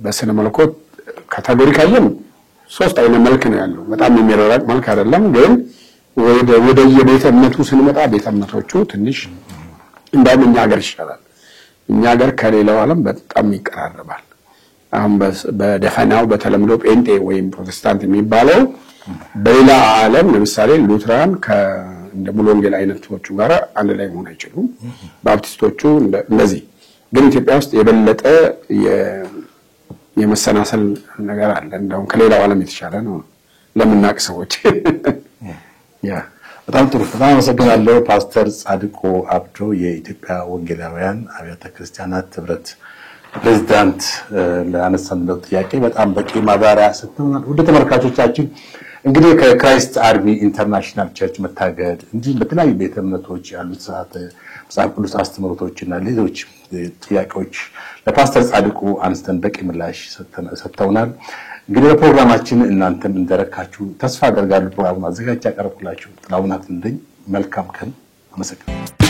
በስነ መለኮት ካቴጎሪ ካየን 3 አይነት መልክ ነው ያለው። በጣም የሚረራቅ መልክ አይደለም። ግን ወደ የቤተ እምነቱ ስንመጣ ቤተ እምነቶቹ ትንሽ እንደውም እኛ ሀገር ይሻላል። እኛ ሀገር ከሌላው ዓለም በጣም ይቀራረባል። አሁን በደፈናው በተለምዶ ጴንጤ ወይም ፕሮቴስታንት የሚባለው በሌላ ዓለም ለምሳሌ ሉትራን እንደ ሙሉ ወንጌል አይነቶቹ ጋር አንድ ላይ መሆን አይችሉም። ባፕቲስቶቹ እንደዚህ። ግን ኢትዮጵያ ውስጥ የበለጠ የመሰናሰል ነገር አለ። እንደውም ከሌላው ዓለም የተሻለ ነው ለምናቅ ሰዎች። በጣም ጥሩ። በጣም አመሰግናለሁ ፓስተር ጻድቁ አብዶ የኢትዮጵያ ወንጌላውያን አብያተ ክርስቲያናት ህብረት ፕሬዝዳንት። ለአነሳንለው ጥያቄ በጣም በቂ ማብራሪያ ሰጥተውናል። ወደ ተመልካቾቻችን እንግዲህ ከክራይስት አርሚ ኢንተርናሽናል ቸርች መታገድ እንዲሁም በተለያዩ ቤተ እምነቶች ያሉት መጽሐፍ ቅዱስ አስተምህሮቶችና ሌሎች ጥያቄዎች ለፓስተር ጻድቁ አንስተን በቂ ምላሽ ሰጥተውናል። እንግዲህ በፕሮግራማችን እናንተም እንደረካችሁ ተስፋ አደርጋለሁ። ፕሮግራሙን አዘጋጅ ያቀርብኩላችሁ ጥላሁን አትንደኝ። መልካም ቀን። አመሰግናለሁ።